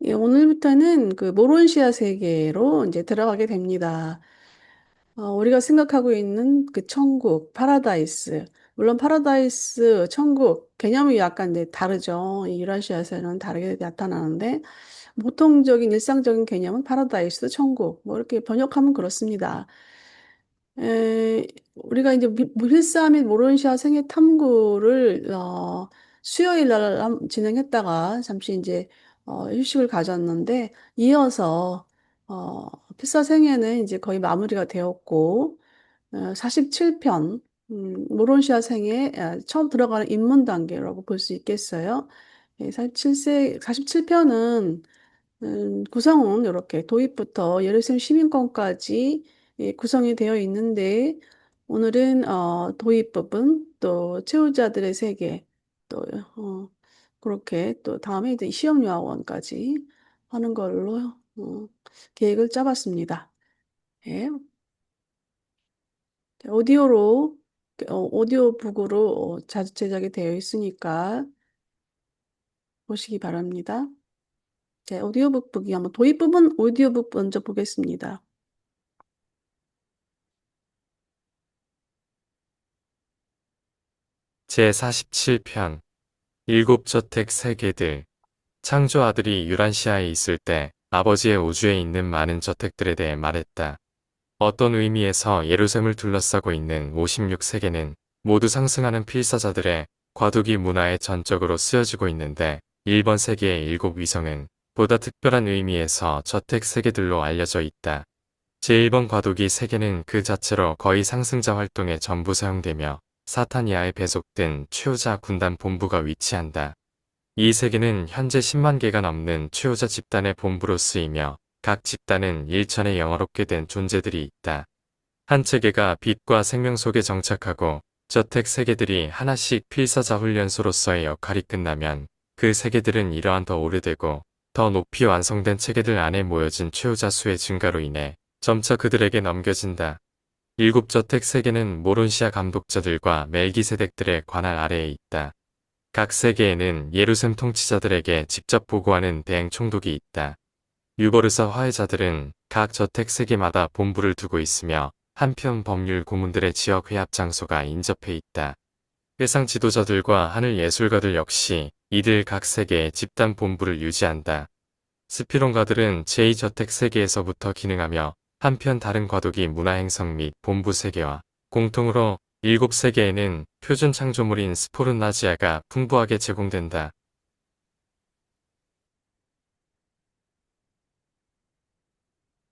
예, 오늘부터는 그 모론시아 세계로 이제 들어가게 됩니다. 우리가 생각하고 있는 그 천국, 파라다이스. 물론 파라다이스, 천국, 개념이 약간 이제 다르죠. 이 유라시아에서는 다르게 나타나는데, 보통적인 일상적인 개념은 파라다이스, 천국. 뭐 이렇게 번역하면 그렇습니다. 우리가 이제 밀사 및 모론시아 생애 탐구를 수요일 날 진행했다가 잠시 이제 휴식을 가졌는데 이어서 필사 생애는 이제 거의 마무리가 되었고 47편 모론시아 생애 처음 들어가는 입문 단계라고 볼 수 있겠어요. 47편은 구성은 이렇게 도입부터 예루살렘 시민권까지 구성이 되어 있는데 오늘은 도입 부분 또 채우자들의 세계 또 그렇게 또 다음에 이제 시험요학원까지 하는 걸로 계획을 짜봤습니다. 예. 오디오로 오디오북으로 자주 제작이 되어 있으니까 보시기 바랍니다. 자, 오디오북 보기 한번 도입 부분 오디오북 먼저 보겠습니다. 제47편 일곱 저택 세계들 창조 아들이 유란시아에 있을 때 아버지의 우주에 있는 많은 저택들에 대해 말했다. 어떤 의미에서 예루살렘을 둘러싸고 있는 56세계는 모두 상승하는 필사자들의 과도기 문화에 전적으로 쓰여지고 있는데 1번 세계의 일곱 위성은 보다 특별한 의미에서 저택 세계들로 알려져 있다. 제1번 과도기 세계는 그 자체로 거의 상승자 활동에 전부 사용되며 사타니아에 배속된 최후자 군단 본부가 위치한다. 이 세계는 현재 10만 개가 넘는 최후자 집단의 본부로 쓰이며 각 집단은 일천에 영화롭게 된 존재들이 있다. 한 체계가 빛과 생명 속에 정착하고 저택 세계들이 하나씩 필사자 훈련소로서의 역할이 끝나면 그 세계들은 이러한 더 오래되고 더 높이 완성된 체계들 안에 모여진 최후자 수의 증가로 인해 점차 그들에게 넘겨진다. 일곱 저택 세계는 모론시아 감독자들과 멜기세덱들의 관할 아래에 있다. 각 세계에는 예루살렘 통치자들에게 직접 보고하는 대행 총독이 있다. 유버르사 화해자들은 각 저택 세계마다 본부를 두고 있으며 한편 법률 고문들의 지역 회합 장소가 인접해 있다. 세상 지도자들과 하늘 예술가들 역시 이들 각 세계의 집단 본부를 유지한다. 스피론가들은 제2저택 세계에서부터 기능하며 한편 다른 과도기 문화행성 및 본부 세계와 공통으로 7세계에는 표준 창조물인 스포른나지아가 풍부하게 제공된다.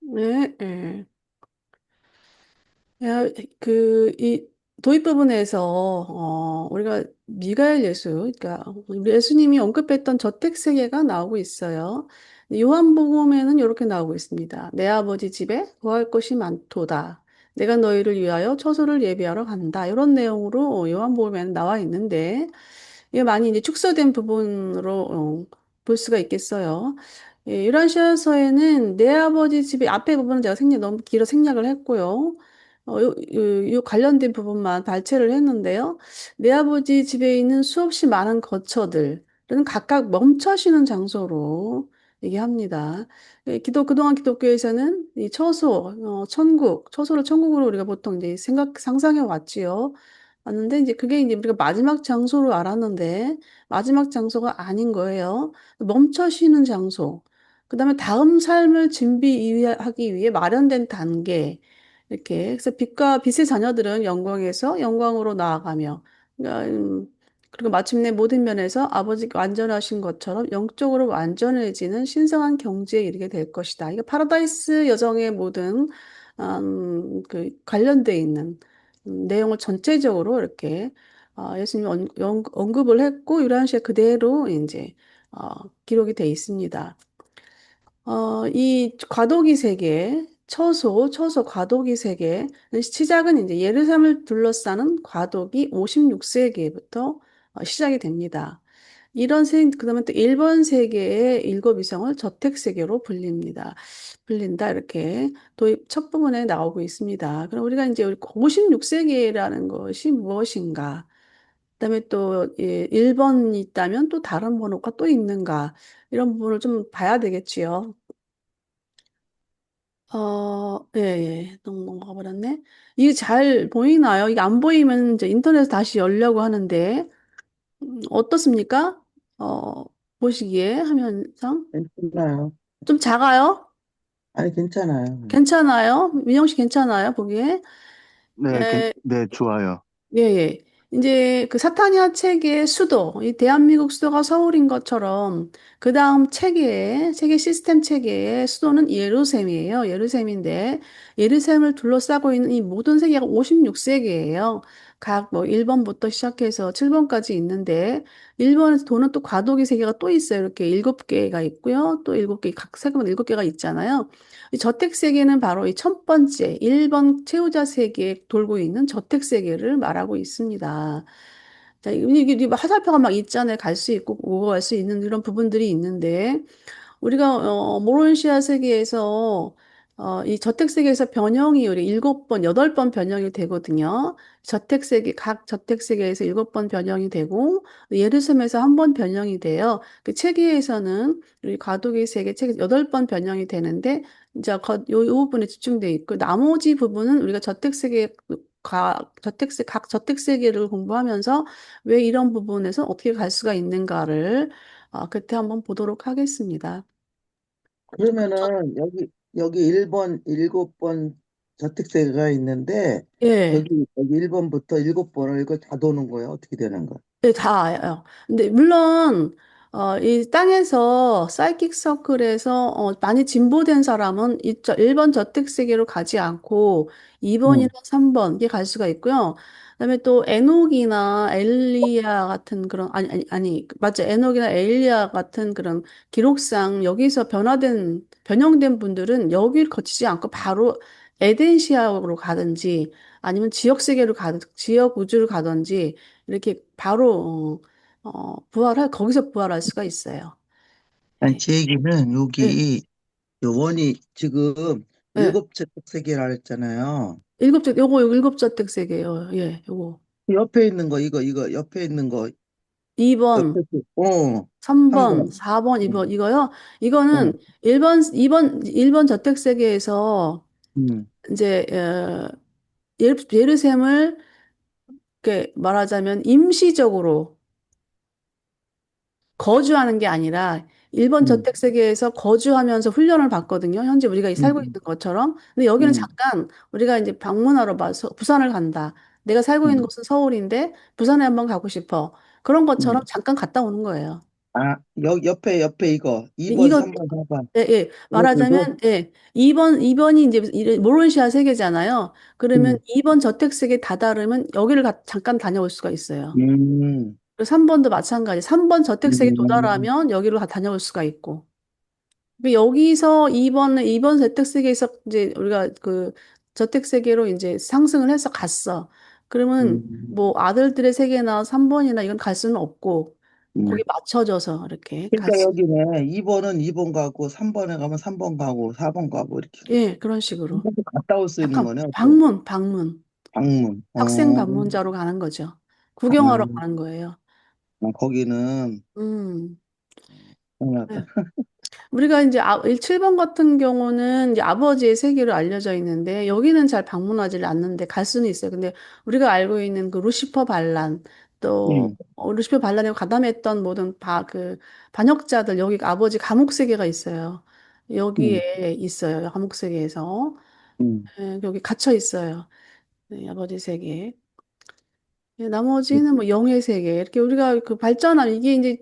네, 예. 야, 이 도입 부분에서, 우리가 미가엘 예수, 그러니까 우리 예수님이 언급했던 저택 세계가 나오고 있어요. 요한복음에는 이렇게 나오고 있습니다. 내 아버지 집에 구할 것이 많도다. 내가 너희를 위하여 처소를 예비하러 간다. 이런 내용으로 요한복음에는 나와 있는데, 이게 많이 이제 축소된 부분으로 볼 수가 있겠어요. 예, 유라시아서에는 내 아버지 집에 앞에 부분은 제가 너무 길어 생략을 했고요. 요 관련된 부분만 발췌를 했는데요. 내 아버지 집에 있는 수없이 많은 거처들은 각각 멈춰 쉬는 장소로 얘기합니다. 그동안 기독교에서는 이 처소, 천국, 처소를 천국으로 우리가 보통 이제 상상해 왔지요. 왔는데 이제 그게 이제 우리가 마지막 장소로 알았는데 마지막 장소가 아닌 거예요. 멈춰 쉬는 장소. 그다음에 다음 삶을 준비하기 위해 마련된 단계. 이렇게. 그래서 빛과 빛의 자녀들은 영광에서 영광으로 나아가며, 그러니까, 그리고 마침내 모든 면에서 아버지가 완전하신 것처럼 영적으로 완전해지는 신성한 경지에 이르게 될 것이다. 이게 파라다이스 여정의 모든, 그 관련돼 있는 내용을 전체적으로 이렇게, 예수님이 언급을 했고, 유라시아 그대로 이제, 기록이 돼 있습니다. 이 과도기 세계, 처소 과도기 세계, 시작은 이제 예루살렘을 둘러싸는 과도기 56세기부터 시작이 됩니다. 그다음에 또 일본 세계의 일곱 위성을 저택 세계로 불린다. 이렇게 도입 첫 부분에 나오고 있습니다. 그럼 우리가 이제 56세기라는 것이 무엇인가? 그다음에 또 예, 1번이 있다면 또 다른 번호가 또 있는가 이런 부분을 좀 봐야 되겠지요. 예, 예, 너무 넘어가 버렸네. 이게 잘 보이나요? 이게 안 보이면 이제 인터넷 다시 열려고 하는데 어떻습니까? 어, 보시기에 화면상 괜찮아요. 좀 작아요? 아니, 괜찮아요. 괜찮아요? 민영 씨 괜찮아요? 보기에? 네, 예, 네, 좋아요. 예, 예. 이제 그 사타니아 체계의 수도, 이 대한민국 수도가 서울인 것처럼 그 다음 체계의, 체계 시스템 체계의 수도는 예루셈이에요. 예루셈인데 예루셈을 둘러싸고 있는 이 모든 세계가 56세계예요. 각 뭐 1번부터 시작해서 7번까지 있는데 일본에서 도는 또 과도기 세계가 또 있어요. 이렇게 7개가 있고요. 또 7개, 각 세계마다 7개가 있잖아요. 이 저택 세계는 바로 이 첫 번째 1번 채우자 세계에 돌고 있는 저택 세계를 말하고 있습니다. 자, 이게 화살표가 막 있잖아요. 갈 수 있고 오고 갈 수 있는 이런 부분들이 있는데 우리가 모론시아 세계에서 이 저택 세계에서 변형이 우리 7번, 8번 변형이 되거든요. 저택 세계 각 저택 세계에서 7번 변형이 되고 예루살렘에서 한 번 변형이 돼요. 그 체계에서는 우리 과도기 세계 체계 8번 변형이 되는데 이제 요 부분에 집중돼 있고 나머지 부분은 우리가 저택 세계 각 저택 세계를 공부하면서 왜 이런 부분에서 어떻게 갈 수가 있는가를 그때 한번 보도록 하겠습니다. 그러면은, 여기 1번, 7번 저택세가 있는데, 예. 여기 1번부터 7번을 이거 다 도는 거예요? 어떻게 되는 거야? 네, 다 알아요. 근데 물론 이 땅에서 사이킥 서클에서 많이 진보된 사람은 1번 저택 세계로 가지 않고 2번이나 응, 3번 이게 갈 수가 있고요. 그다음에 또 에녹이나 엘리야 같은 그런 아니 맞죠. 에녹이나 엘리야 같은 그런 기록상 여기서 변형된 분들은 여기를 거치지 않고 바로 에덴시아로 가든지 아니면 지역 세계로 가든 지역 우주를 가든지 이렇게 바로 거기서 부활할 수가 있어요. 아니, 예, 제 얘기는 예, 여기 요원이 지금 예. 7저택세계라 했잖아요. 요거 일곱 저택 세계요. 예, 요거. 옆에 있는 거, 이거, 옆에 있는 거, 2번, 옆에, 3번, 3번. 4번, 응, 2번 이거요. 응, 이거는 1번 저택 세계에서 응, 이제 예루셈을 이렇게 말하자면 임시적으로 거주하는 게 아니라 일본 응, 저택 세계에서 거주하면서 훈련을 받거든요. 현재 우리가 살고 응, 있는 것처럼. 근데 여기는 응, 잠깐 우리가 이제 방문하러 봐서 부산을 간다. 내가 살고 있는 응, 곳은 서울인데 부산에 한번 가고 싶어. 그런 것처럼 응. 잠깐 갔다 오는 거예요. 아, 옆에 이거. 네, 2번, 이거 3번, 4번. 예, 예. 이것들도? 말하자면 예. 2번이 이제 모론시아 세계잖아요. 그러면 응. 2번 저택 세계 다다르면 여기를 잠깐 다녀올 수가 있어요. 음, 3번도 마찬가지. 3번 저택 세계 음, 도달하면 여기로 다녀올 수가 있고. 여기서 2번 재택세계에서 이제 우리가 그 저택세계로 이제 상승을 해서 갔어. 그러면 음, 뭐 아들들의 세계나 3번이나 이건 갈 수는 없고 음. 거기 맞춰져서 이렇게 갈 그러니까 수. 여기는 2번은 2번 가고, 3번에 가면 3번 가고, 4번 가고, 이렇게. 예, 그런 식으로. 갔다 올 수 있는 잠깐 거네, 또. 방문. 방문. 학생 방문자로 가는 거죠. 구경하러 아, 가는 거예요. 거기는, 음. 생각났다. 네. 우리가 이제 7번 같은 경우는 이제 아버지의 세계로 알려져 있는데 여기는 잘 방문하지 않는데 갈 수는 있어요. 근데 우리가 알고 있는 그 루시퍼 반란 또 음, 루시퍼 반란에 가담했던 모든 그 반역자들 여기 아버지 감옥 세계가 있어요. 음, 여기에 있어요. 감옥 세계에서 음. 여기 갇혀 있어요. 네, 아버지 세계. 예, 나머지는 뭐 영의 세계 이렇게 우리가 그 발전한 이게 이제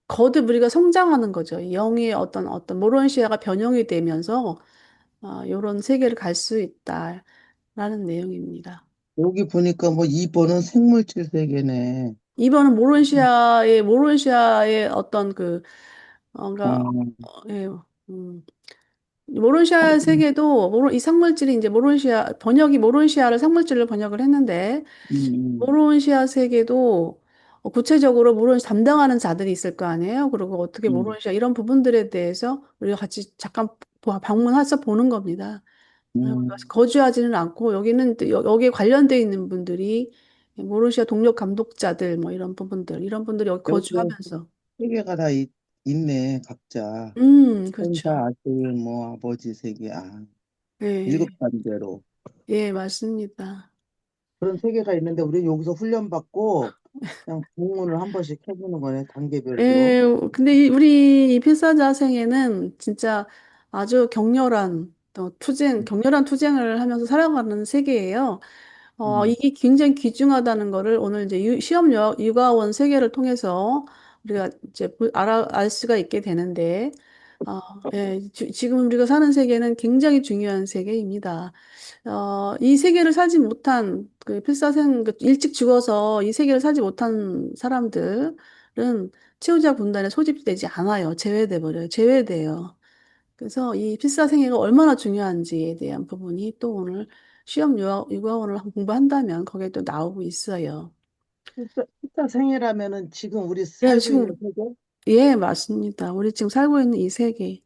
거듭 우리가 성장하는 거죠. 이 영의 어떤 모론시아가 변형이 되면서 이런 세계를 갈 수 있다라는 내용입니다. 여기 보니까 뭐 2번은 생물질 세계네. 이번은 모론시아의 어떤 그 뭔가 음, 예, 음, 모론시아 세계도 이 상물질이 이제 모론시아를 상물질로 번역을 했는데 음, 모론시아 세계도 구체적으로 담당하는 자들이 있을 거 아니에요. 그리고 어떻게 음, 모론시아 이런 부분들에 대해서 우리가 같이 잠깐 방문해서 보는 겁니다. 우리가 음, 거주하지는 않고 여기는 또 여기에 관련돼 있는 분들이 모르시아 동료 감독자들 뭐 이런 부분들 이런 분들이 여기 여기에 거주하면서 세 개가 다 있네, 각자. 그렇죠. 혼자 아들, 뭐, 아버지 세 개, 일곱 예, 단계로. 예, 맞습니다. 그런 세 개가 있는데, 우리 여기서 훈련받고, 그냥 공문을 한 번씩 해보는 거네, 단계별로. 예, 근데 우리 이 필사자생에는 진짜 아주 격렬한 또 음, 격렬한 투쟁을 하면서 살아가는 세계예요. 음, 이게 굉장히 귀중하다는 거를 오늘 이제 시험 육아원 세계를 통해서 우리가 이제 알 수가 있게 되는데, 어, 예, 지금 우리가 사는 세계는 굉장히 중요한 세계입니다. 이 세계를 살지 못한 그 필사생 일찍 죽어서 이 세계를 살지 못한 사람들은 채우자 군단에 소집되지 않아요. 제외돼 버려요. 제외돼요. 그래서 이 필사생애가 얼마나 중요한지에 대한 부분이 또 오늘 시험 육아원을 공부한다면 거기에 또 나오고 있어요. 숫자 생애라면은 지금 우리 예, 살고 있는 지금 세계? 예, 맞습니다. 우리 지금 살고 있는 이 세계.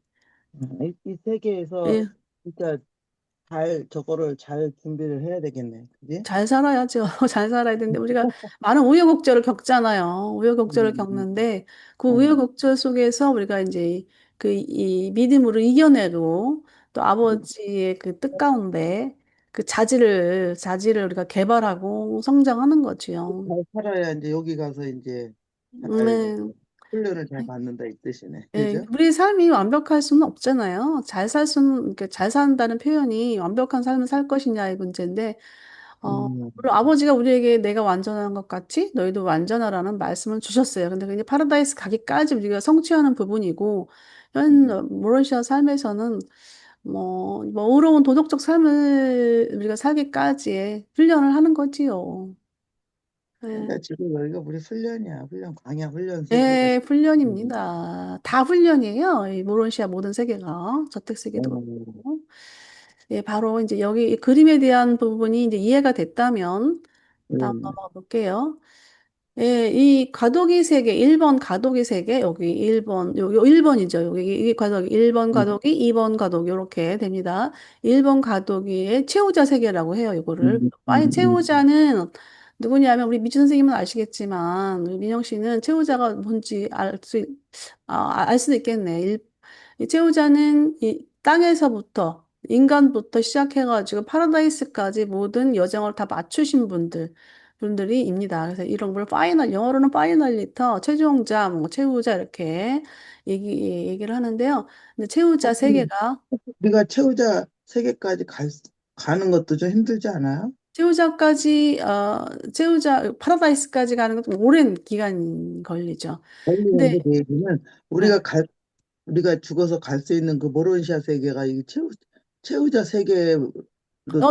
이 세계에서 예, 진짜 저거를 잘 준비를 해야 되겠네. 그지? 잘 살아야죠. 잘 살아야 되는데 우리가 많은 우여곡절을 겪잖아요. 우여곡절을 음, 겪는데 그 음, 우여곡절 속에서 우리가 이제 그 이 믿음으로 이겨내고 또 아버지의 그 뜻 가운데 그 자질을 우리가 개발하고 성장하는 거지요. 잘 살아야 이제 여기 가서 이제 잘 네. 훈련을 잘 받는다 이 뜻이네. 예, 그죠? 우리 삶이 완벽할 수는 없잖아요. 그러니까 잘 산다는 표현이 완벽한 삶을 살 것이냐의 문제인데, 음, 물론 아버지가 우리에게 내가 완전한 것 같이 너희도 완전하라는 말씀을 주셨어요. 근데 그게 파라다이스 가기까지 우리가 성취하는 부분이고, 현 음. 모로시아 삶에서는 의로운 도덕적 삶을 우리가 살기까지의 훈련을 하는 거지요. 예. 그러니까 지금 여기가 우리 훈련이야. 훈련, 광야 훈련 세계가. 예, 음. 훈련입니다. 다 훈련이에요. 이 모로시아 모든 세계가 저택 세계도 어, 그렇고. 예, 바로 이제 여기 이 그림에 대한 부분이 이제 이해가 됐다면 다음 음, 넘어가 볼게요. 예, 이 가독이 세계, 1번 가독이 세계, 여기 1번, 여기 1번이죠. 여기 이 가독이 1번 음, 가독이, 2번 가독 이렇게 됩니다. 1번 가독이의 최후자 세계라고 해요, 이거를. 음, 아니, 음, 최후자는 누구냐면 우리 미준 선생님은 아시겠지만 우리 민영 씨는 최후자가 뭔지 알 수도 있겠네. 이 채우자는 이 땅에서부터 인간부터 시작해가지고 파라다이스까지 모든 여정을 다 맞추신 분들이입니다. 그래서 이런 걸 영어로는 파이널리터, 최종자, 뭐 채우자 이렇게 얘기를 하는데요. 근데 채우자 음. 세계가 우리가 최후자 세계까지 가는 것도 좀 힘들지 않아요? 채우자 파라다이스까지 가는 것도 오랜 기간 걸리죠. 원리인데 근데 그 얘기는 네. 우리가 죽어서 갈 수 있는 그 모로니시아 세계가 이 최후자 세계로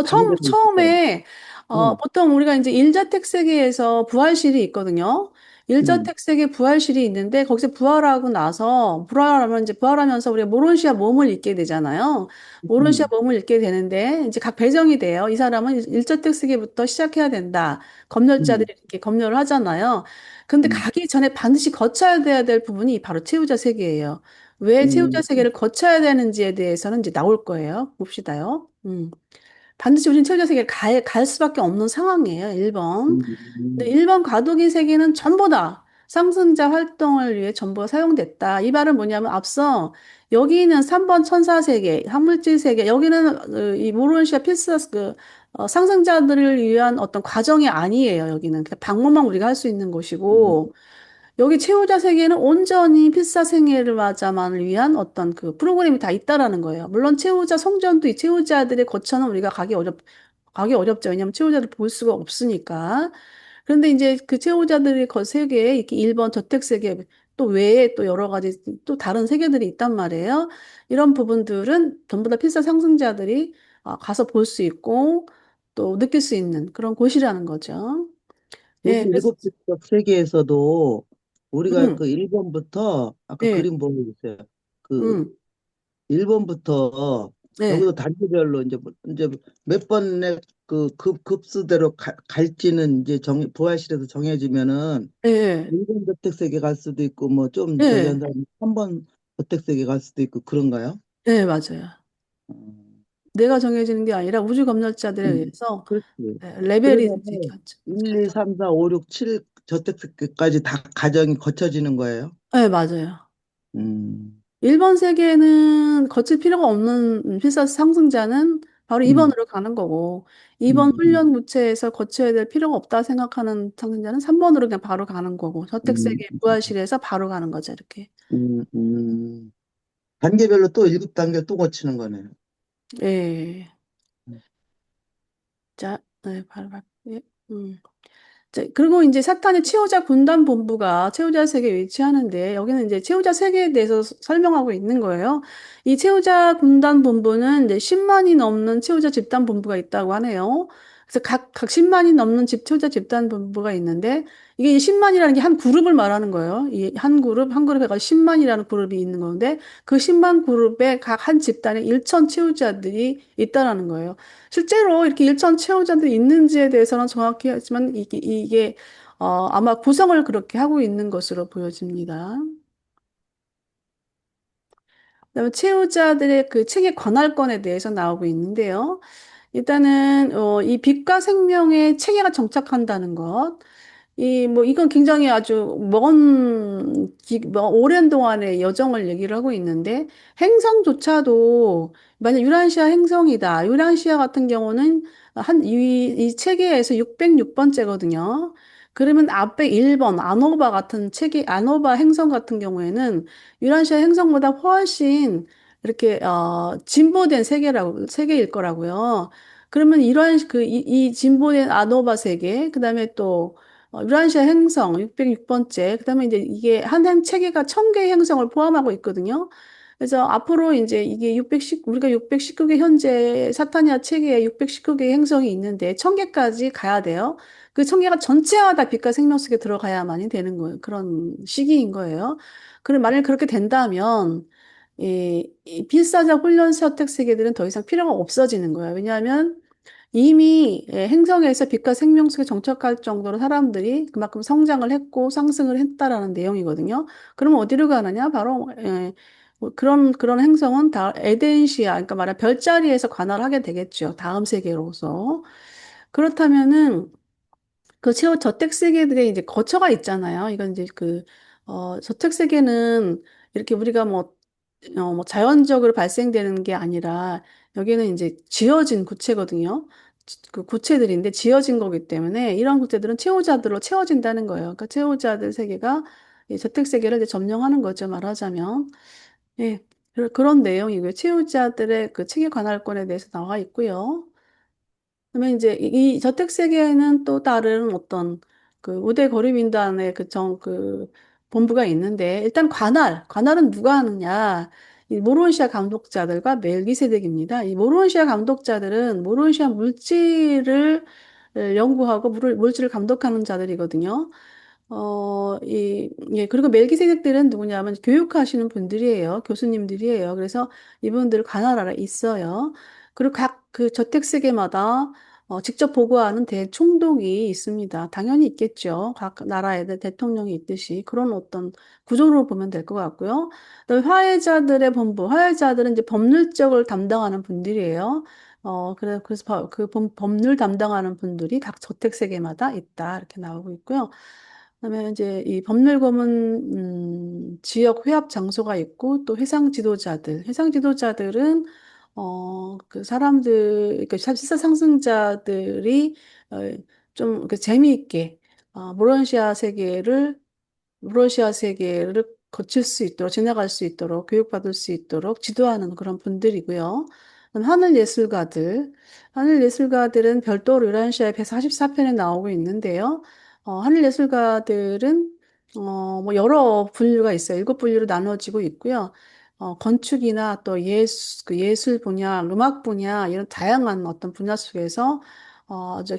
단계로 있어요. 처음에, 응, 보통 우리가 이제 일자택 세계에서 부활실이 있거든요. 응, 일자택 세계 부활실이 있는데, 거기서 부활하면서 우리가 모론시아 몸을 잊게 되잖아요. 모론시아 응, 몸을 잊게 되는데, 이제 각 배정이 돼요. 이 사람은 일자택 세계부터 시작해야 된다. 검열자들이 응, 이렇게 검열을 하잖아요. 근데 응, 가기 전에 반드시 거쳐야 돼야 될 부분이 바로 채우자 세계예요. 왜 채우자 응, 세계를 거쳐야 되는지에 대해서는 이제 나올 거예요. 봅시다요. 반드시 우리는 최우자 세계를 갈 수밖에 없는 상황이에요. 1번. 근데 응, 1번 과도기 세계는 전부 다 상승자 활동을 위해 전부 사용됐다. 이 말은 뭐냐면 앞서 여기는 3번 천사 세계, 항물질 세계, 여기는 이 모론시아 필스 상승자들을 위한 어떤 과정이 아니에요. 여기는 그냥 방문만 우리가 할 수 있는 응, 곳이고 여기 최후자 세계는 온전히 필사생애를 맞아만을 위한 어떤 그 프로그램이 다 있다라는 거예요. 물론 최후자 성전도 이 최후자들의 거처는 우리가 가기 어렵죠. 왜냐하면 최후자를 볼 수가 없으니까. 그런데 이제 그 최후자들의 거 세계에 이렇게 일본 저택 세계 또 외에 또 여러 가지 또 다른 세계들이 있단 말이에요. 이런 부분들은 전부 다 필사 상승자들이 가서 볼 수 있고 또 느낄 수 있는 그런 곳이라는 거죠. 여기 예, 그래서 일곱 지역 세계에서도 우리가 음, 그 1번부터 아까 예, 그림 보고 있어요. 그 음. 1번부터 네, 여기도 단계별로 이제 몇 번의 그 급수대로 갈지는 이제 부활실에서 정해지면은 예, 1번 저택세계 갈 수도 있고 뭐 좀 저기 한 예, 다음에 3번 저택세계 갈 수도 있고 그런가요? 예, 맞아요. 음. 내가 정해지는 게 아니라 우주 검열자들에 음, 의해서 그렇지. 레벨이 그래서 있겠죠. 1, 2, 3, 4, 5, 6, 7 저택까지 다 가정이 거쳐지는 거예요. 네, 맞아요. 음, 1번 세계는 거칠 필요가 없는 필사 상승자는 바로 음, 2번으로 가는 거고, 음, 2번 음, 훈련 무체에서 거쳐야 될 필요가 없다 생각하는 상승자는 3번으로 그냥 바로 가는 거고, 음, 저택세계 부하실에서 바로 가는 거죠, 이렇게. 음, 음. 단계별로 또 7단계 또 거치는 거네요. 예. 음, 자, 네, 바로 갈게요. 자, 그리고 이제 사탄의 치유자 군단 본부가 치유자 세계에 위치하는데 여기는 이제 치유자 세계에 대해서 설명하고 있는 거예요. 이 치유자 군단 본부는 이제 10만이 넘는 치유자 집단 본부가 있다고 하네요. 그래서 각 10만이 넘는 치유자 집단 본부가 있는데 이게 10만이라는 게 한 그룹을 말하는 거예요. 이 한 그룹에 가 10만이라는 그룹이 있는 건데 그 10만 그룹에 각 한 집단에 1천 치유자들이 있다라는 거예요. 실제로 이렇게 일천 채용자들이 있는지에 대해서는 정확히 하지만 이게 아마 구성을 그렇게 하고 있는 것으로 보여집니다. 그다음에 채용자들의 그 책의 관할권에 대해서 나오고 있는데요. 일단은 이 빛과 생명의 체계가 정착한다는 것. 이건 굉장히 아주 오랜 동안의 여정을 얘기를 하고 있는데, 행성조차도, 만약 유란시아 행성이다. 유란시아 같은 경우는 이 체계에서 606번째거든요. 그러면 앞에 1번, 아노바 같은 아노바 행성 같은 경우에는 유란시아 행성보다 훨씬 이렇게, 진보된 세계일 거라고요. 그러면 이 진보된 아노바 세계, 그 다음에 또, 유란시아 행성 606번째. 그다음에 이제 이게 한 체계가 1000개의 행성을 포함하고 있거든요. 그래서 앞으로 이제 이게 우리가 619개 현재 사타니아 체계에 619개의 행성이 있는데 1000개까지 가야 돼요. 그 1000개가 전체가 다 빛과 생명 속에 들어가야만이 되는 거예요. 그런 시기인 거예요. 그럼 만약 그렇게 된다면 이 필사자 훈련 서택 세계들은 더 이상 필요가 없어지는 거예요. 왜냐하면 이미 행성에서 빛과 생명 속에 정착할 정도로 사람들이 그만큼 성장을 했고 상승을 했다라는 내용이거든요. 그러면 어디로 가느냐? 바로 뭐 그런 행성은 다 에덴시아, 그러니까 말하면 별자리에서 관할하게 되겠죠. 다음 세계로서. 그렇다면은 그 저택 세계들의 이제 거처가 있잖아요. 이건 이제 저택 세계는 이렇게 우리가 뭐 자연적으로 발생되는 게 아니라 여기는 이제 지어진 구체거든요. 그 구체들인데 지어진 거기 때문에 이런 구체들은 채호자들로 채워진다는 거예요. 그러니까 채호자들 세계가 이 저택 세계를 이제 점령하는 거죠. 말하자면. 예. 그런 내용이고요. 채호자들의 그 체계 관할권에 대해서 나와 있고요. 그러면 이제 이 저택 세계에는 또 다른 어떤 그 우대 거리민단의 그 본부가 있는데 일단 관할은 누가 하느냐? 이 모론시아 감독자들과 멜기세덱입니다. 이 모론시아 감독자들은 모론시아 물질을 연구하고 물질을 감독하는 자들이거든요. 그리고 멜기세덱들은 누구냐면 교육하시는 분들이에요. 교수님들이에요. 그래서 이분들 관할 아래 있어요. 그리고 각 그 저택세계마다 직접 보고하는 대총독이 있습니다. 당연히 있겠죠. 각 나라에 대통령이 있듯이 그런 어떤 구조로 보면 될 것 같고요. 그다음에 화해자들은 이제 법률적을 담당하는 분들이에요. 법률 담당하는 분들이 각 저택세계마다 있다 이렇게 나오고 있고요. 그다음에 이제 이 법률검은 지역 회합 장소가 있고 또 해상 지도자들은 그 사람들 그 실사 상승자들이 어, 좀그 재미있게 모로시아 세계를 거칠 수 있도록 지나갈 수 있도록 교육받을 수 있도록 지도하는 그런 분들이고요. 그다음 하늘예술가들은 별도로 유란시아의 144편에 나오고 있는데요. 하늘예술가들은 뭐 여러 분류가 있어요. 7분류로 나눠지고 있고요. 건축이나 또 그 예술 분야, 음악 분야 이런 다양한 어떤 분야 속에서 이제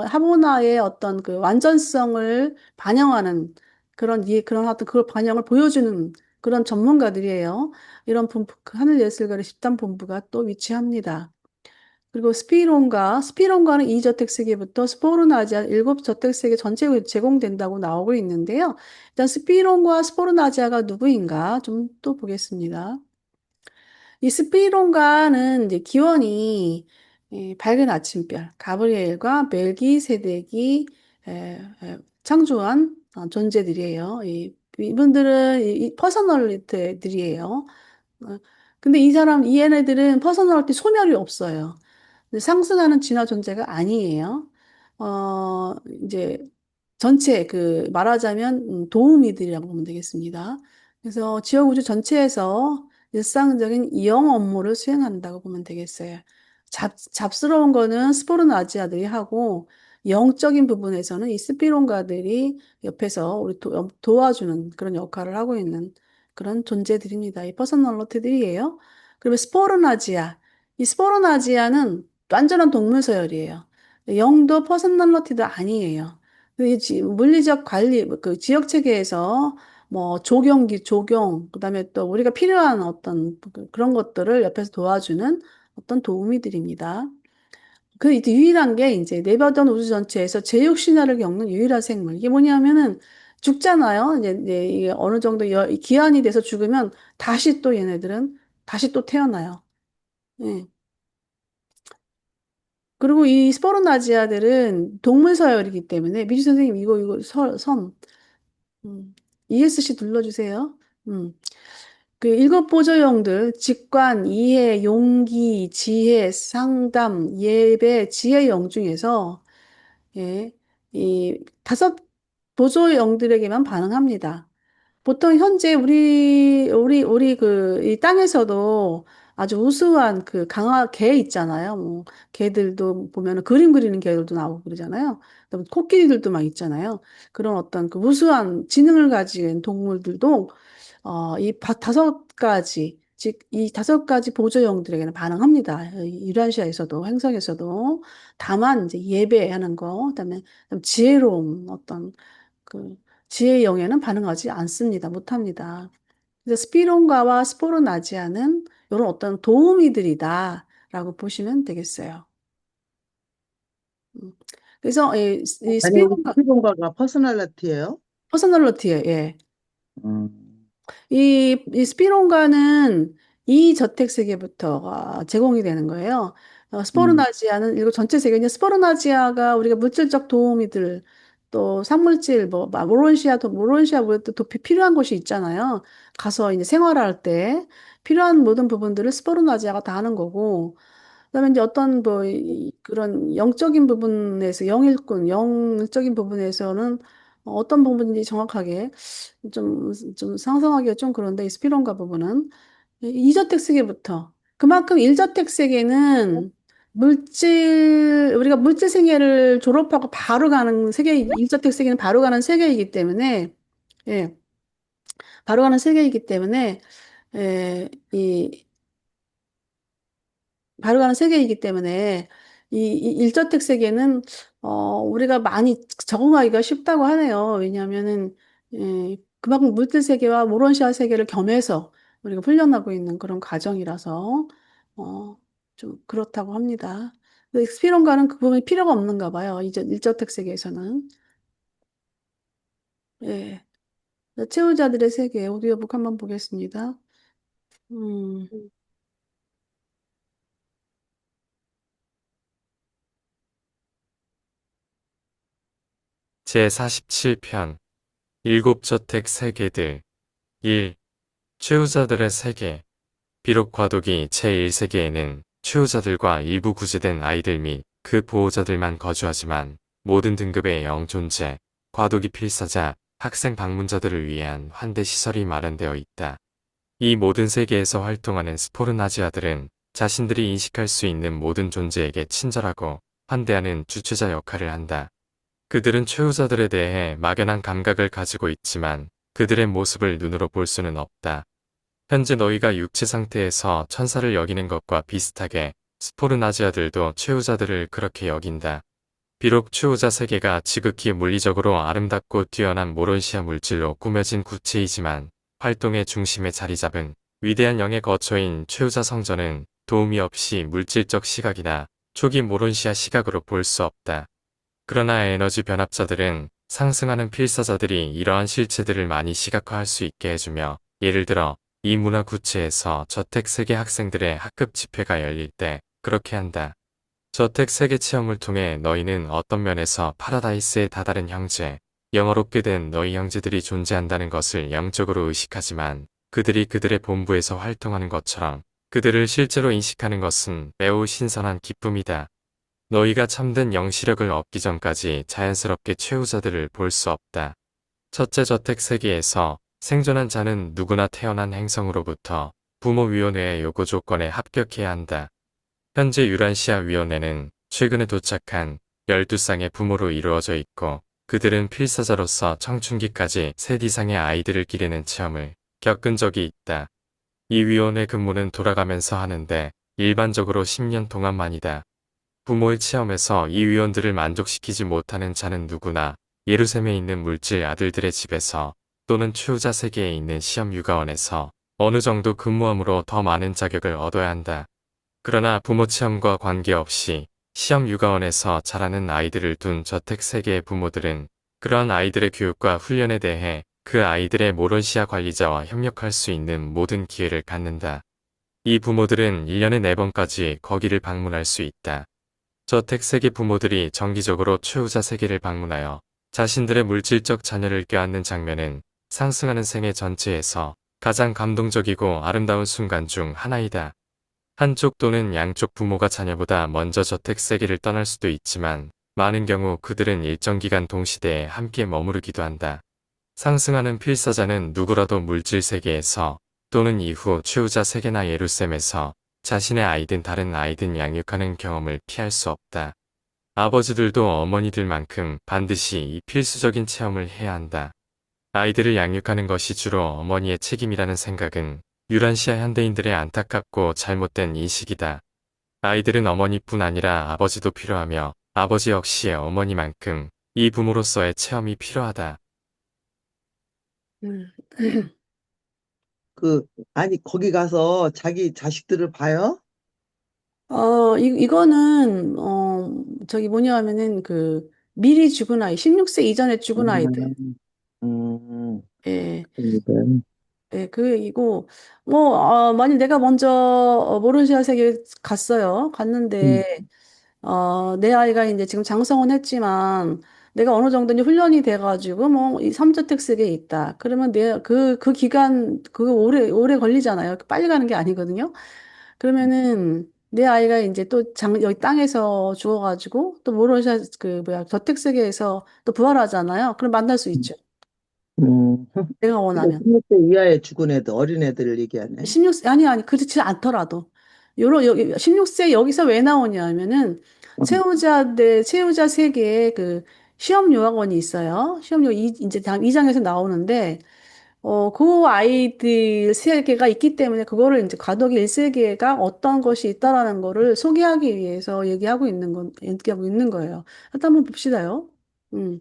하모나의 어떤 그 완전성을 반영하는 그런 어떤 그걸 반영을 보여주는 그런 전문가들이에요. 그 하늘예술가의 집단 본부가 또 위치합니다. 그리고 스피론가는 2저택세계부터 스포르나지아 7저택세계 전체 제공된다고 나오고 있는데요. 일단 스피론과 스포르나지아가 누구인가 좀 또 보겠습니다. 이 스피론가는 이제 기원이 밝은 아침별, 가브리엘과 멜기세덱이 창조한 존재들이에요. 이분들은 이 퍼서널리티들이에요. 어, 근데 이 얘네들은 퍼서널리티 소멸이 없어요. 근데 상승하는 진화 존재가 아니에요. 어, 이제 전체 말하자면 도우미들이라고 보면 되겠습니다. 그래서 지역 우주 전체에서 일상적인 영 업무를 수행한다고 보면 되겠어요. 잡스러운 거는 스포르나지아들이 하고 영적인 부분에서는 이 스피론가들이 옆에서 우리 도와주는 그런 역할을 하고 있는 그런 존재들입니다. 이 퍼서널리티들이에요. 그리고 이 스포르나지아는 완전한 동물 서열이에요. 영도 퍼서널리티도 아니에요. 물리적 관리, 그 지역 체계에서 뭐 그다음에 또 우리가 필요한 어떤 그런 것들을 옆에서 도와주는 어떤 도우미들입니다. 이제 유일한 게 이제 네바던 우주 전체에서 제육신화를 겪는 유일한 생물. 이게 뭐냐면은 죽잖아요. 이제 이게 어느 정도 기한이 돼서 죽으면 다시 또 얘네들은 다시 또 태어나요. 예. 그리고 이 스포르나지아들은 동물 서열이기 때문에 미주 선생님 이거 ESC 눌러주세요. 음. 일곱 보조형들, 직관, 이해, 용기, 지혜, 상담, 예배, 지혜형 중에서, 예, 이 다섯 보조형들에게만 반응합니다. 보통 현재 이 땅에서도 아주 우수한 개 있잖아요. 뭐, 개들도 보면은 그림 그리는 개들도 나오고 그러잖아요. 그다음에 코끼리들도 막 있잖아요. 그런 어떤 우수한 지능을 가진 동물들도, 다섯 가지, 즉, 이 다섯 가지 보조형들에게는 반응합니다. 이 유라시아에서도, 행성에서도. 다만, 이제 예배하는 거, 그다음에 지혜로움, 그, 지혜의 영에는 반응하지 않습니다. 못합니다. 그래서 스피론가와 스포르나지아는 이런 어떤 도우미들이다라고 보시면 되겠어요. 음. 그래서 이 아니, 우리 스피론가, 스피론가가 퍼스널리티예요? 퍼서널리티에, 예. 음. 이 스피론가는 이 저택 세계부터 제공이 되는 거예요. 음. 스포르나지아는 이거 전체 세계냐? 스포르나지아가 우리가 물질적 도우미들 또 상물질 모론시아 또 도피 필요한 곳이 있잖아요. 가서 이제 생활할 때 필요한 모든 부분들을 스포르나지아가 다 하는 거고 그다음에 이제 어떤 그런 영적인 부분에서 영적인 부분에서는 어떤 부분인지 정확하게 좀 상상하기가 좀 그런데 이 스피론가 부분은 이저택 세계부터 그만큼 일저택 세계는 우리가 물질 세계를 졸업하고 바로 가는 일저택 세계는 바로 가는 세계이기 때문에 예, 바로 가는 세계이기 때문에 이 바로 가는 세계이기 때문에 이 일저택 세계는 우리가 많이 적응하기가 쉽다고 하네요. 왜냐하면은 그만큼 물질 세계와 모론시아 세계를 겸해서 우리가 훈련하고 있는 그런 과정이라서 어, 좀 그렇다고 합니다. 근데 스피론가는 그 부분이 필요가 없는가 봐요. 이제 일저택 세계에서는. 예. 채우자들의 세계 오디오북 한번 보겠습니다. 음. 제47편 일곱 저택 세계들 1. 최후자들의 세계 비록 과도기 제1세계에는 최후자들과 일부 구제된 아이들 및 그 보호자들만 거주하지만 모든 등급의 영존재, 과도기 필사자, 학생 방문자들을 위한 환대 시설이 마련되어 있다. 이 모든 세계에서 활동하는 스포르나지아들은 자신들이 인식할 수 있는 모든 존재에게 친절하고 환대하는 주체자 역할을 한다. 그들은 최후자들에 대해 막연한 감각을 가지고 있지만 그들의 모습을 눈으로 볼 수는 없다. 현재 너희가 육체 상태에서 천사를 여기는 것과 비슷하게 스포르나지아들도 최후자들을 그렇게 여긴다. 비록 최후자 세계가 지극히 물리적으로 아름답고 뛰어난 모론시아 물질로 꾸며진 구체이지만 활동의 중심에 자리 잡은 위대한 영의 거처인 최후자 성전은 도움이 없이 물질적 시각이나 초기 모론시아 시각으로 볼 수 없다. 그러나 에너지 변압자들은 상승하는 필사자들이 이러한 실체들을 많이 시각화할 수 있게 해주며 예를 들어 이 문화구체에서 저택 세계 학생들의 학급 집회가 열릴 때 그렇게 한다. 저택 세계 체험을 통해 너희는 어떤 면에서 파라다이스에 다다른 형제, 영어롭게 된 너희 형제들이 존재한다는 것을 영적으로 의식하지만 그들이 그들의 본부에서 활동하는 것처럼 그들을 실제로 인식하는 것은 매우 신선한 기쁨이다. 너희가 참된 영시력을 얻기 전까지 자연스럽게 최후자들을 볼 수 없다. 첫째 저택 세계에서 생존한 자는 누구나 태어난 행성으로부터 부모위원회의 요구 조건에 합격해야 한다. 현재 유란시아 위원회는 최근에 도착한 12쌍의 부모로 이루어져 있고 그들은 필사자로서 청춘기까지 셋 이상의 아이들을 기르는 체험을 겪은 적이 있다. 이 위원회 근무는 돌아가면서 하는데 일반적으로 10년 동안만이다. 부모의 체험에서 이 위원들을 만족시키지 못하는 자는 누구나 예루셈에 있는 물질 아들들의 집에서 또는 최후자 세계에 있는 시험 육아원에서 어느 정도 근무함으로 더 많은 자격을 얻어야 한다. 그러나 부모 체험과 관계없이 시험 육아원에서 자라는 아이들을 둔 저택 세계의 부모들은 그러한 아이들의 교육과 훈련에 대해 그 아이들의 모론시아 관리자와 협력할 수 있는 모든 기회를 갖는다. 이 부모들은 1년에 4번까지 거기를 방문할 수 있다. 저택 세계 부모들이 정기적으로 최후자 세계를 방문하여 자신들의 물질적 자녀를 껴안는 장면은 상승하는 생애 전체에서 가장 감동적이고 아름다운 순간 중 하나이다. 한쪽 또는 양쪽 부모가 자녀보다 먼저 저택 세계를 떠날 수도 있지만 많은 경우 그들은 일정 기간 동시대에 함께 머무르기도 한다. 상승하는 필사자는 누구라도 물질 세계에서 또는 이후 최후자 세계나 예루셈에서 자신의 아이든 다른 아이든 양육하는 경험을 피할 수 없다. 아버지들도 어머니들만큼 반드시 이 필수적인 체험을 해야 한다. 아이들을 양육하는 것이 주로 어머니의 책임이라는 생각은 유란시아 현대인들의 안타깝고 잘못된 인식이다. 아이들은 어머니뿐 아니라 아버지도 필요하며 아버지 역시 어머니만큼 이 부모로서의 체험이 필요하다. 음. 그, 아니, 거기 가서 자기 자식들을 봐요? 이거는, 저기 뭐냐 하면은 미리 죽은 아이, 16세 이전에 죽은 아이들. 음, 음, 예. 그러니까. 예, 그 얘기고, 만약 내가 먼저 모르시아 세계 갔어요. 음, 갔는데, 내 아이가 이제 지금 장성은 했지만, 내가 어느 정도 이제 훈련이 돼가지고, 뭐, 이 삼저택스에 있다. 그러면 그 기간, 그거 오래 걸리잖아요. 빨리 가는 게 아니거든요. 그러면은, 내 아이가 이제 또 여기 땅에서 죽어가지고, 또 모르시아, 저택세계에서 또 부활하잖아요. 그럼 만날 수 음, 있죠. 음. 내가 근데 원하면. 16세 이하의 죽은 애들, 어린 애들을 얘기하네. 16세, 아니, 그렇지 않더라도. 16세 여기서 왜 나오냐면은, 음, 채우자 세계에 시험 요학원이 있어요. 이제 다음 2장에서 나오는데, 그 아이들 세계가 있기 때문에 그거를 이제 과도기 1세계가 어떤 것이 있다라는 거를 소개하기 위해서 얘기하고 있는 거예요. 일단 한번 봅시다요. 음.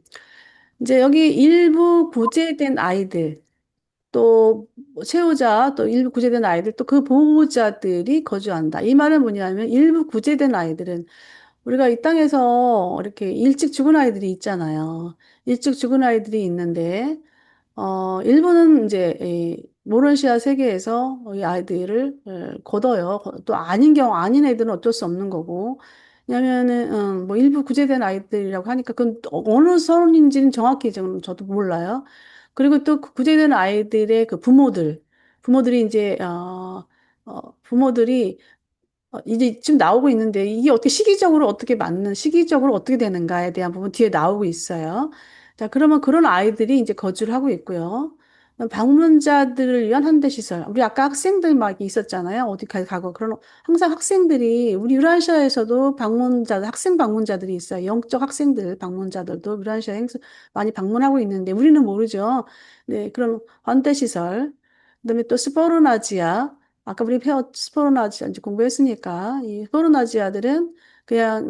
이제 여기 일부 구제된 아이들, 또 채우자, 또 일부 구제된 아이들, 또 그 보호자들이 거주한다. 이 말은 뭐냐면 일부 구제된 아이들은 우리가 이 땅에서 이렇게 일찍 죽은 아이들이 있잖아요. 일찍 죽은 아이들이 있는데 일부는 이제 이 모론시아 세계에서 이 아이들을 거둬요. 또 아닌 애들은 어쩔 수 없는 거고. 왜냐면은 뭐 일부 구제된 아이들이라고 하니까 그건 또 어느 선인지는 정확히 지금 저도 몰라요. 그리고 또 그 구제된 아이들의 그 부모들이 이제 부모들이 이제 지금 나오고 있는데 이게 어떻게 시기적으로 어떻게 되는가에 대한 부분 뒤에 나오고 있어요. 자, 그러면 그런 아이들이 이제 거주를 하고 있고요. 방문자들을 위한 현대 시설. 우리 아까 학생들 막 있었잖아요. 가고. 그런 항상 학생들이 우리 유라시아에서도 학생 방문자들이 있어요. 영적 학생들 방문자들도 유라시아 많이 방문하고 있는데 우리는 모르죠. 네, 그런 현대 시설. 그다음에 또 스포르나지아. 아까 우리 스포르나지아 이제 공부했으니까 이 스포르나지아들은 그냥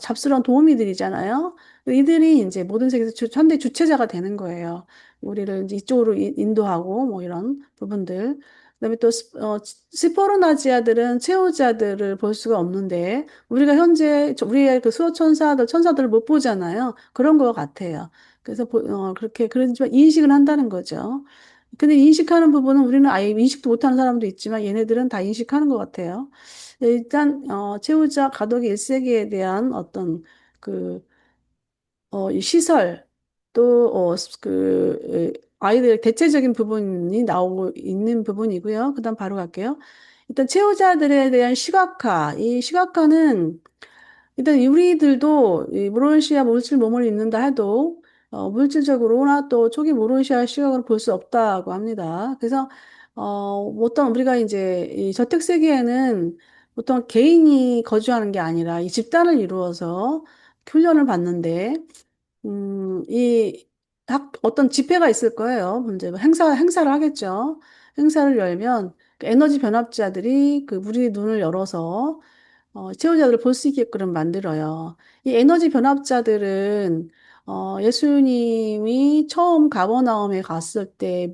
잡스러운 도우미들이잖아요. 이들이 이제 모든 세계에서 현대 주체자가 되는 거예요. 우리를 이제 이쪽으로 인도하고 뭐 이런 부분들. 그다음에 또 스포르나지아들은 최후자들을 볼 수가 없는데 우리가 현재 우리의 그 수호 천사들을 못 보잖아요. 그런 것 같아요. 그래서 그렇게 그러지만 인식을 한다는 거죠. 근데 인식하는 부분은 우리는 아예 인식도 못하는 사람도 있지만 얘네들은 다 인식하는 것 같아요. 일단 채우자 가덕의 일세기에 대한 어떤 그 이 시설 또 아이들의 대체적인 부분이 나오고 있는 부분이고요. 그다음 바로 갈게요. 일단 채우자들에 대한 시각화. 이 시각화는 일단 우리들도 이 무론시아 물질 몸을 입는다 해도 물질적으로나 또 초기 무론시아 시각으로 볼 수 없다고 합니다. 그래서 어떤 우리가 이제 이 저택세기에는 보통 개인이 거주하는 게 아니라 이 집단을 이루어서 훈련을 받는데 이 어떤 집회가 있을 거예요. 이제 뭐 행사를 하겠죠. 행사를 열면 그 에너지 변압자들이 그 우리 눈을 열어서 채우자들을 볼 수 있게끔 만들어요. 이 에너지 변압자들은 예수님이 처음 가버나움에 갔을 때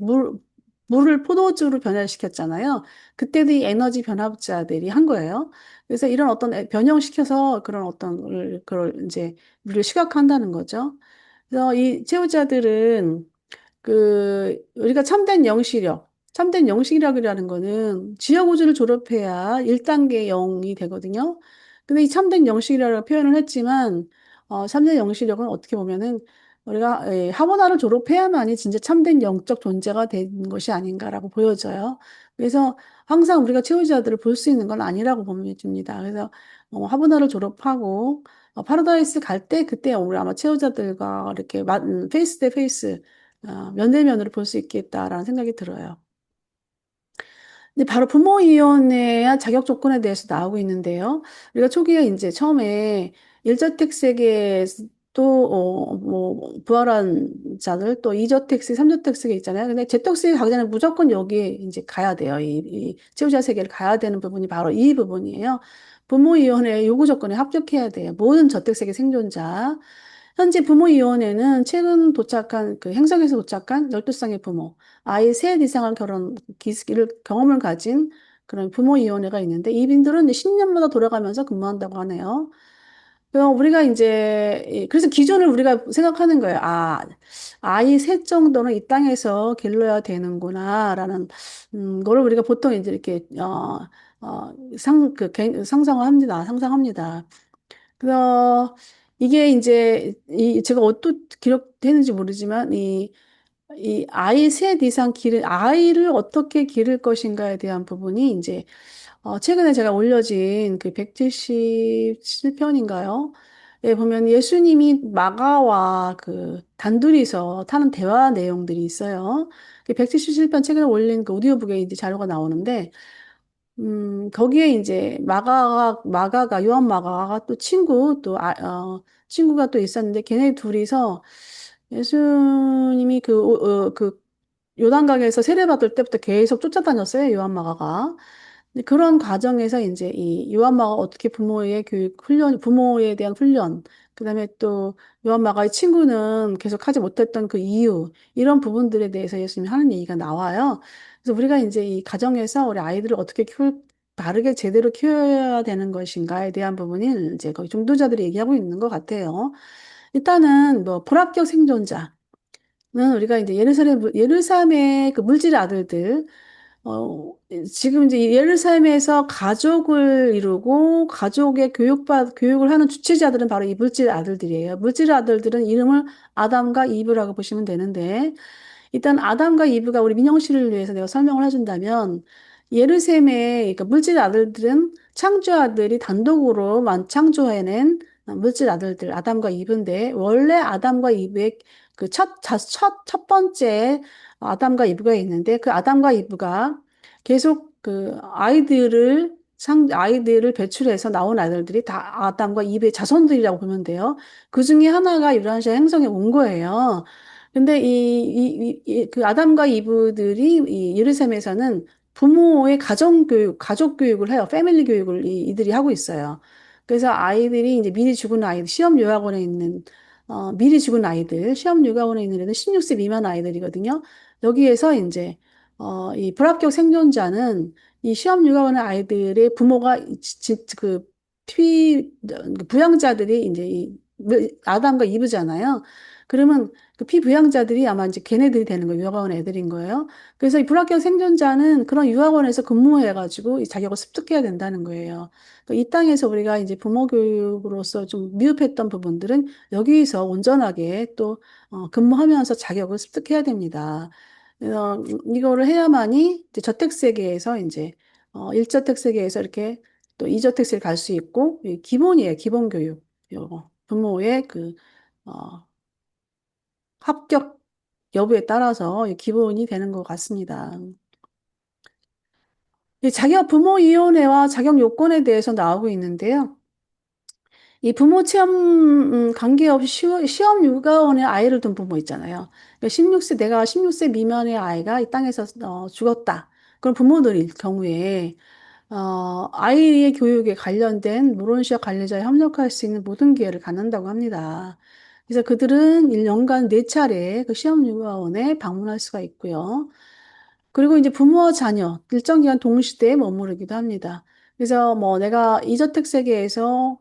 물을 포도주로 변화시켰잖아요. 그때도 이 에너지 변압자들이 한 거예요. 그래서 이런 어떤 변형시켜서 그런 어떤 그걸 이제 우리를 시각화한다는 거죠. 그래서 이 채우자들은 우리가 참된 영시력이라는 거는 지하고주를 졸업해야 1단계 영이 되거든요. 근데 이 참된 영시력이라고 표현을 했지만, 참된 영시력은 어떻게 보면은 우리가 하버나를 졸업해야만이 진짜 참된 영적 존재가 되는 것이 아닌가라고 보여져요. 그래서 항상 우리가 채우자들을 볼 수 있는 건 아니라고 보여집니다. 그래서 하버나를 졸업하고 파라다이스 갈 때 그때 우리 아마 채우자들과 이렇게 페이스 대 페이스 면대면으로 볼 수 있겠다라는 생각이 들어요. 근데 바로 부모위원회와 자격 조건에 대해서 나오고 있는데요. 우리가 초기에 이제 처음에 일저택 세계 또, 뭐, 부활한 자들, 또 이저택세, 삼저택세계 있잖아요. 근데 재택세계 가기 전에 무조건 여기에 이제 가야 돼요. 이 채우자 세계를 가야 되는 부분이 바로 이 부분이에요. 부모위원회 요구 조건에 합격해야 돼요. 모든 저택세계 생존자. 현재 부모위원회는 최근 도착한 행성에서 도착한 12쌍의 부모, 아이 셋 이상을 경험을 가진 그런 부모위원회가 있는데 이분들은 이제 10년마다 돌아가면서 근무한다고 하네요. 우리가 이제 그래서 기준을 우리가 생각하는 거예요. 아이 셋 정도는 이 땅에서 길러야 되는구나라는 거를 우리가 보통 이제 이렇게 상상을 합니다. 상상합니다. 그래서 이게 이제 제가 어떻게 기록되는지 모르지만 이 아이 셋 이상 아이를 어떻게 기를 것인가에 대한 부분이 이제 최근에 제가 올려진 그 177편인가요? 예, 보면 예수님이 마가와 단둘이서 타는 대화 내용들이 있어요. 177편 최근에 올린 그 오디오북에 이제 자료가 나오는데 거기에 이제 요한 마가가 또 친구가 또 있었는데, 걔네 둘이서 예수님이 요단강에서 세례받을 때부터 계속 쫓아다녔어요, 요한 마가가. 근데 그런 과정에서 이제 이 요한 마가가 어떻게 부모에 대한 훈련, 그다음에 또 요한 마가의 친구는 계속 하지 못했던 그 이유, 이런 부분들에 대해서 예수님이 하는 얘기가 나와요. 그래서 우리가 이제 이 가정에서 우리 아이들을 어떻게 바르게 제대로 키워야 되는 것인가에 대한 부분이 이제 거의 중도자들이 얘기하고 있는 것 같아요. 일단은 뭐 불합격 생존자는 우리가 이제 예루살렘의 그 물질의 아들들, 지금 이제 이 예루살렘에서 가족을 이루고 교육을 하는 주체자들은 바로 이 물질의 아들들이에요. 물질의 아들들은 이름을 아담과 이브라고 보시면 되는데, 일단 아담과 이브가 우리 민영 씨를 위해서 내가 설명을 해준다면 예루셈의 그러니까 물질 아들들은 창조 아들이 단독으로만 창조해낸 물질 아들들 아담과 이브인데 원래 아담과 이브의 첫 번째 아담과 이브가 있는데 그 아담과 이브가 계속 아이들을 배출해서 나온 아이들이 다 아담과 이브의 자손들이라고 보면 돼요. 그 중에 하나가 유라시아 행성에 온 거예요. 근데 그 아담과 이브들이 이 예루살렘에서는 부모의 가족 교육을 해요. 패밀리 교육을 이들이 하고 있어요. 그래서 아이들이 이제 미리 죽은 아이들, 시험 요양원에 있는 애들 16세 미만 아이들이거든요. 여기에서 이제, 이 불합격 생존자는 이 시험 요양원의 아이들의 부모가 부양자들이 이제 아담과 이브잖아요. 그러면 그 피부양자들이 아마 이제 걔네들이 되는 거예요. 유학원 애들인 거예요. 그래서 이 불합격 생존자는 그런 유학원에서 근무해가지고 이 자격을 습득해야 된다는 거예요. 그러니까 이 땅에서 우리가 이제 부모 교육으로서 좀 미흡했던 부분들은 여기서 온전하게 또 근무하면서 자격을 습득해야 됩니다. 그래서 이거를 해야만이 이제 저택세계에서 이제 1저택세계에서 이렇게 또 2저택세를 갈 수 있고 이 기본이에요. 기본 교육. 요거 부모의 그 어, 합격 여부에 따라서 이 기본이 되는 것 같습니다. 이 자격 부모위원회와 자격 요건에 대해서 나오고 있는데요. 이 부모 체험 관계없이 시험 육아원에 아이를 둔 부모 있잖아요. 그러니까 16세 내가 16세 미만의 아이가 이 땅에서 죽었다. 그런 부모들일 경우에 아이의 교육에 관련된 모론시아 관리자에 협력할 수 있는 모든 기회를 갖는다고 합니다. 그래서 그들은 1년간 4차례 그 시험육아원에 방문할 수가 있고요. 그리고 이제 부모와 자녀, 일정 기간 동시대에 머무르기도 합니다. 그래서 뭐 내가 이저택 세계에서,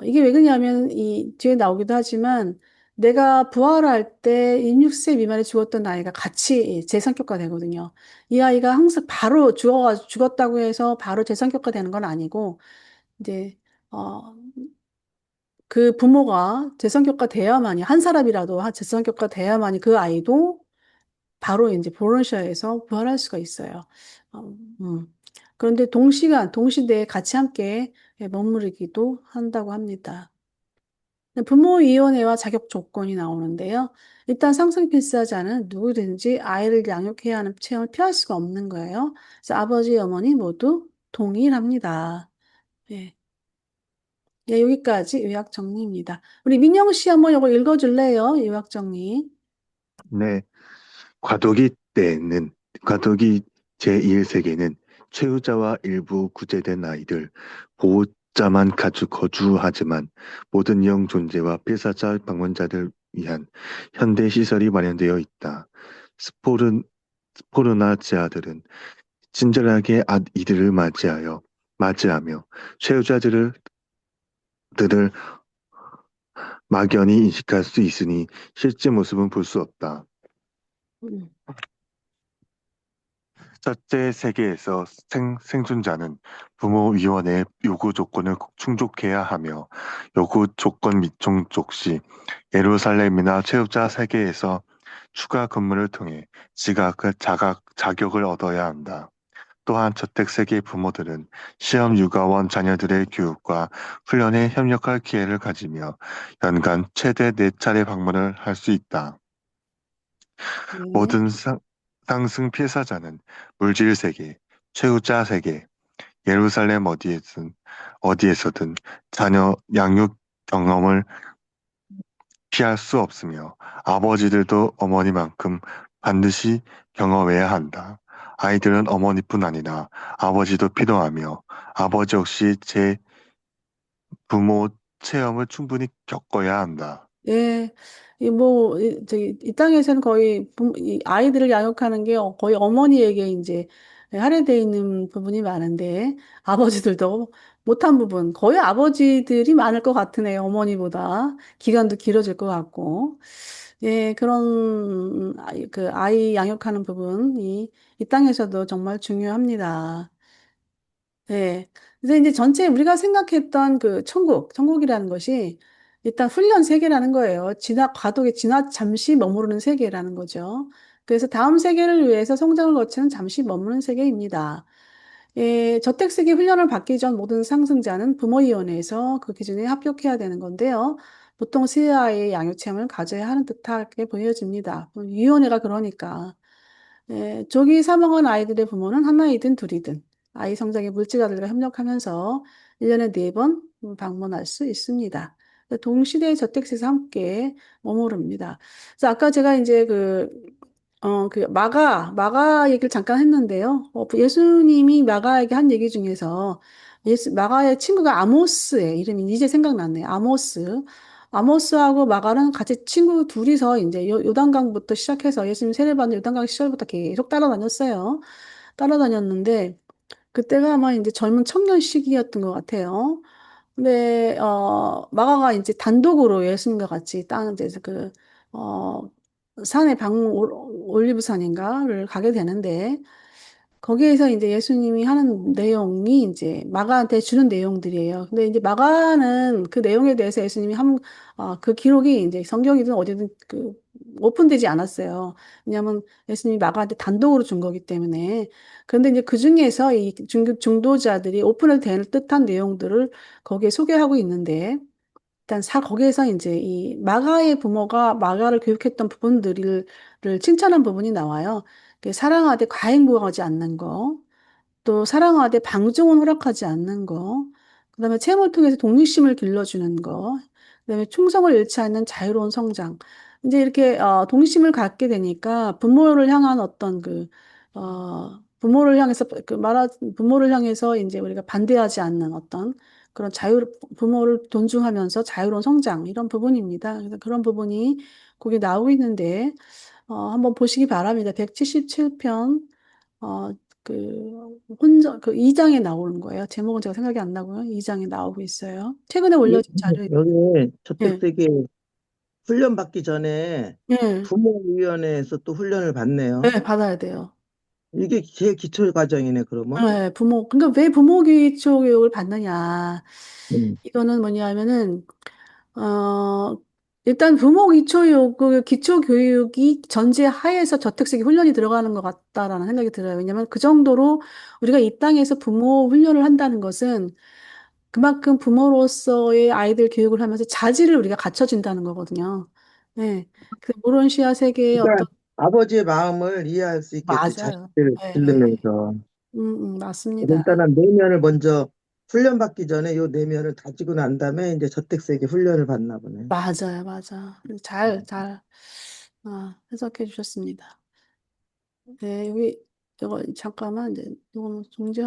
이게 왜 그러냐면 이 뒤에 나오기도 하지만 내가 부활할 때 16세 미만에 죽었던 아이가 같이 재산격화 되거든요. 이 아이가 항상 바로 죽었다고 해서 바로 재산격화 되는 건 아니고, 이제, 어, 그 부모가 재산격화 돼야만이, 한 사람이라도 재산격화 돼야만이 그 아이도 바로 이제 보론시아에서 부활할 수가 있어요. 어, 그런데 동시대에 같이 함께 머무르기도 한다고 합니다. 부모위원회와 자격 조건이 나오는데요. 일단 상승 필사자는 누구든지 아이를 양육해야 하는 체험을 피할 수가 없는 거예요. 그래서 아버지, 어머니 모두 동일합니다. 예. 예, 여기까지 요약 정리입니다. 우리 민영 씨 한번 이거 읽어줄래요? 요약 정리. 네, 과도기 때는 과도기 제1세계는 채우자와 일부 구제된 아이들, 보호자만 거주하지만 모든 영 존재와 필사자 방문자들 위한 현대 시설이 마련되어 있다. 스포르, 스포르나치아들은 친절하게 이들을 맞이하며 채우자들을 들을 막연히 인식할 수 있으니 실제 모습은 볼 수 없다. 음, 첫째 세계에서 생존자는 부모위원회의 요구 조건을 꼭 충족해야 하며 요구 조건 미충족 시 예루살렘이나 최후자 세계에서 추가 근무를 통해 자격을 얻어야 한다. 또한 저택 세계 부모들은 시험 육아원 자녀들의 교육과 훈련에 협력할 기회를 가지며 연간 최대 4차례 방문을 할 수 있다. 네. 모든 상승 필사자는 물질 세계, 최후자 세계, 예루살렘 어디에서든 자녀 양육 경험을 피할 수 없으며 아버지들도 어머니만큼 반드시 경험해야 한다. 아이들은 어머니뿐 아니라 아버지도 필요하며 아버지 역시 제 부모 체험을 충분히 겪어야 한다. 예, 이 땅에서는 거의 이 아이들을 양육하는 게 거의 어머니에게 이제 할애돼 있는 부분이 많은데, 아버지들도 못한 부분, 거의 아버지들이 많을 것 같으네요, 어머니보다. 기간도 길어질 것 같고. 예, 그런, 그 아이 양육하는 부분이 이 땅에서도 정말 중요합니다. 네. 그래서 이제 전체 우리가 생각했던 그 천국이라는 것이 일단 훈련 세계라는 거예요. 과도기 잠시 머무르는 세계라는 거죠. 그래서 다음 세계를 위해서 성장을 거치는 잠시 머무는 세계입니다. 예, 저택세계 훈련을 받기 전 모든 상승자는 부모위원회에서 그 기준에 합격해야 되는 건데요. 보통 세 아이의 양육 체험을 가져야 하는 듯하게 보여집니다. 위원회가 그러니까. 네, 조기 사망한 아이들의 부모는 하나이든 둘이든 아이 성장에 물질아들과 협력하면서 1년에 4번 방문할 수 있습니다. 동시대 저택시에서 함께 머무릅니다. 그래서 아까 제가 이제 마가 얘기를 잠깐 했는데요. 예수님이 마가에게 한 얘기 중에서 마가의 친구가 아모스의 이름이 이제 생각났네요. 아모스하고 마가는 같이 친구 둘이서 이제 요단강부터 시작해서 예수님 세례받는 요단강 시절부터 계속 따라다녔어요. 따라다녔는데 그때가 아마 이제 젊은 청년 시기였던 것 같아요. 근데 마가가 이제 단독으로 예수님과 같이 땅 이제 그 어, 산에 올리브산인가를 가게 되는데, 거기에서 이제 예수님이 하는 내용이 이제 마가한테 주는 내용들이에요. 근데 이제 마가는 그 내용에 대해서 예수님이 그 기록이 이제 성경이든 어디든 오픈되지 않았어요. 왜냐하면 예수님이 마가한테 단독으로 준 거기 때문에. 그런데 이제 그 중에서 이 중도자들이 오픈을 될 듯한 내용들을 거기에 소개하고 있는데, 일단 거기에서 이제 이 마가의 부모가 마가를 교육했던 부분들을 칭찬한 부분이 나와요. 사랑하되 과잉구하지 않는 거, 또 사랑하되 방종은 허락하지 않는 거, 그다음에 체험을 통해서 독립심을 길러주는 거, 그다음에 충성을 잃지 않는 자유로운 성장. 이제 이렇게 독립심을 갖게 되니까 부모를 향한 어떤 부모를 향해서 부모를 향해서 이제 우리가 반대하지 않는 어떤 그런 부모를 존중하면서 자유로운 성장 이런 부분입니다. 그래서 그런 부분이 거기 나오고 있는데 한번 보시기 바랍니다. 177편 어, 혼전, 2장에 나오는 거예요. 제목은 제가 생각이 안 나고요. 2장에 나오고 있어요. 최근에 올려진 자료에. 여기 예, 저택세계 훈련 받기 전에 예, 부모위원회에서 또 훈련을 받네요. 예, 받아야 돼요. 이게 제 기초 과정이네, 그러면. 예, 그러니까 왜 부모 기초 교육을 받느냐. 음. 이거는 뭐냐면은, 어, 일단 부모 기초 교육이 전제 하에서 저택생이 훈련이 들어가는 것 같다라는 생각이 들어요. 왜냐면 그 정도로 우리가 이 땅에서 부모 훈련을 한다는 것은 그만큼 부모로서의 아이들 교육을 하면서 자질을 우리가 갖춰진다는 거거든요. 네. 그 모론시아 세계의 어떤, 그러니까 아버지의 마음을 이해할 수 있겠지, 맞아요. 자식들 네, 네, 네. 기르면서. 맞습니다. 일단은 내면을 먼저 훈련 받기 전에 요 내면을 다지고 난 다음에 이제 저택세계 훈련을 받나 보네. 맞아요, 맞아. 잘, 해석해 주셨습니다. 네, 여기, 잠깐만, 이제, 이거 종지